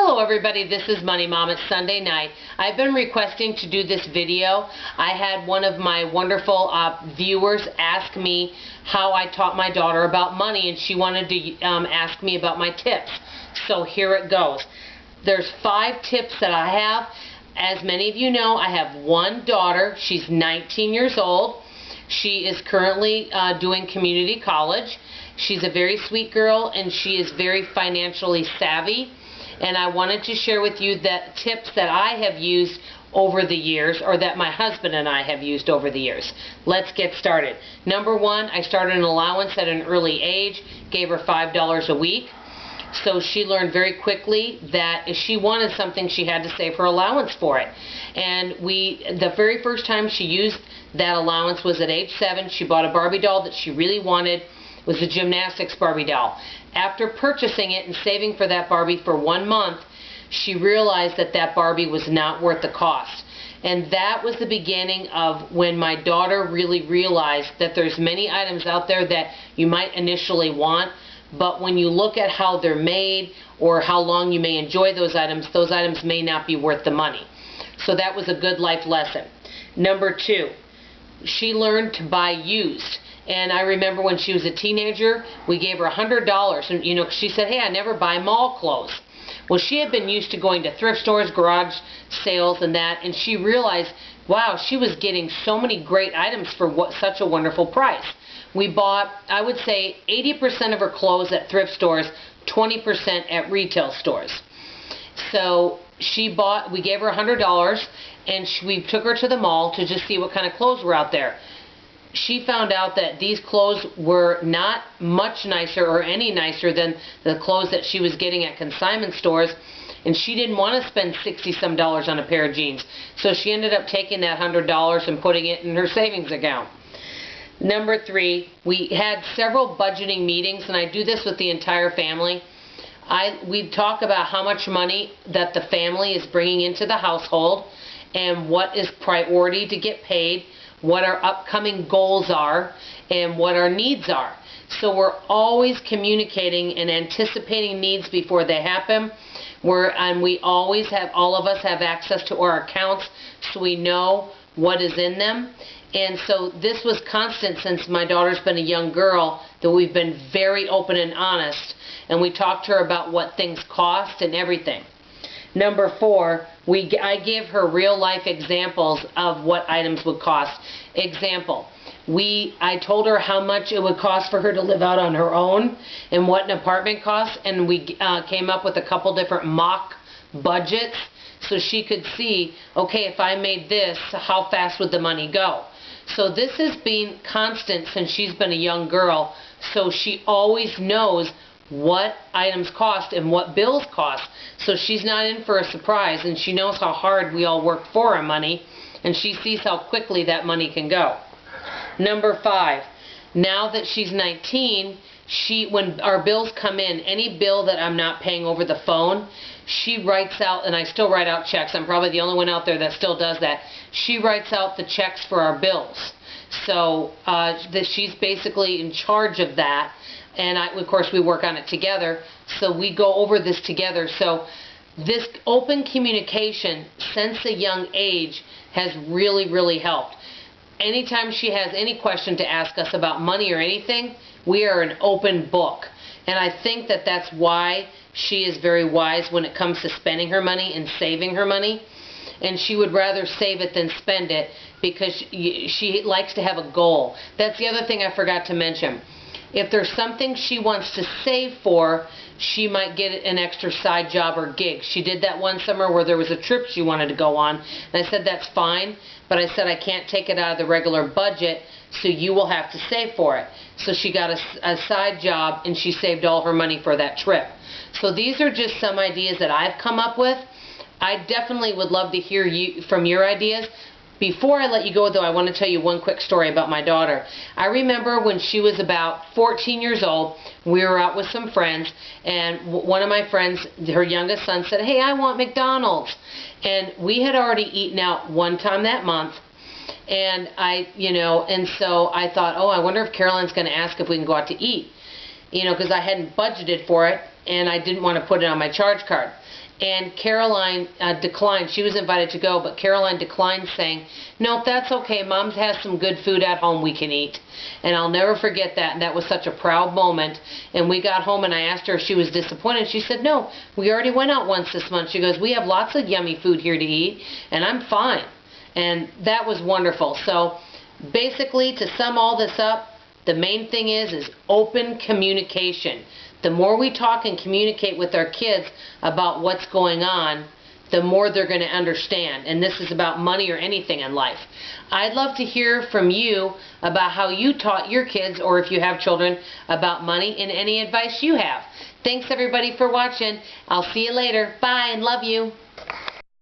Hello everybody, this is Money Mom. It's Sunday night. I've been requesting to do this video. I had one of my wonderful viewers ask me how I taught my daughter about money, and she wanted to ask me about my tips. So here it goes. There's 5 tips that I have. As many of you know, I have one daughter. She's 19 years old. She is currently doing community college. She's a very sweet girl, and she is very financially savvy. And I wanted to share with you the tips that I have used over the years, or that my husband and I have used over the years. Let's get started. Number 1, I started an allowance at an early age, gave her $5 a week. So she learned very quickly that if she wanted something, she had to save her allowance for it. And the very first time she used that allowance was at age 7. She bought a Barbie doll that she really wanted. It was a gymnastics Barbie doll. After purchasing it and saving for that Barbie for 1 month, she realized that that Barbie was not worth the cost. And that was the beginning of when my daughter really realized that there's many items out there that you might initially want, but when you look at how they're made or how long you may enjoy those items may not be worth the money. So that was a good life lesson. Number 2, she learned to buy used. And I remember when she was a teenager, we gave her $100, and she said, "Hey, I never buy mall clothes." Well, she had been used to going to thrift stores, garage sales, and that, and she realized, wow, she was getting so many great items for such a wonderful price. We bought, I would say, 80% of her clothes at thrift stores, 20% at retail stores. So we gave her $100, and we took her to the mall to just see what kind of clothes were out there. She found out that these clothes were not much nicer or any nicer than the clothes that she was getting at consignment stores, and she didn't want to spend $60-some on a pair of jeans. So she ended up taking that $100 and putting it in her savings account. Number 3, we had several budgeting meetings, and I do this with the entire family. We talk about how much money that the family is bringing into the household and what is priority to get paid, what our upcoming goals are, and what our needs are. So we're always communicating and anticipating needs before they happen. And we always have, all of us have access to our accounts, so we know what is in them. And so this was constant since my daughter's been a young girl, that we've been very open and honest, and we talked to her about what things cost and everything. Number 4, I gave her real life examples of what items would cost. Example, I told her how much it would cost for her to live out on her own and what an apartment costs, and we came up with a couple different mock budgets so she could see, okay, if I made this, how fast would the money go? So this has been constant since she's been a young girl, so she always knows what items cost and what bills cost. So she's not in for a surprise, and she knows how hard we all work for our money, and she sees how quickly that money can go. Number 5, now that she's 19, when our bills come in, any bill that I'm not paying over the phone, she writes out, and I still write out checks. I'm probably the only one out there that still does that. She writes out the checks for our bills. So she's basically in charge of that. And of course, we work on it together, so we go over this together. So this open communication since a young age has really, really helped. Anytime she has any question to ask us about money or anything, we are an open book. And I think that that's why she is very wise when it comes to spending her money and saving her money. And she would rather save it than spend it because she likes to have a goal. That's the other thing I forgot to mention. If there's something she wants to save for, she might get an extra side job or gig. She did that one summer where there was a trip she wanted to go on. And I said, that's fine, but I said, I can't take it out of the regular budget, so you will have to save for it. So she got a side job, and she saved all her money for that trip. So these are just some ideas that I've come up with. I definitely would love to hear from your ideas. Before I let you go, though, I want to tell you one quick story about my daughter. I remember when she was about 14 years old, we were out with some friends, and one of my friends, her youngest son, said, "Hey, I want McDonald's." And we had already eaten out one time that month, and so I thought, oh, I wonder if Caroline's going to ask if we can go out to eat, because I hadn't budgeted for it. and I didn't want to put it on my charge card. And Caroline declined. She was invited to go, but Caroline declined, saying, "Nope, that's okay. Mom has some good food at home we can eat." And I'll never forget that. And that was such a proud moment. And we got home, and I asked her if she was disappointed. She said, "No, we already went out once this month." She goes, "We have lots of yummy food here to eat, and I'm fine." And that was wonderful. So basically, to sum all this up, the main thing is open communication. The more we talk and communicate with our kids about what's going on, the more they're going to understand. And this is about money or anything in life. I'd love to hear from you about how you taught your kids, or if you have children, about money and any advice you have. Thanks everybody for watching. I'll see you later. Bye and love you.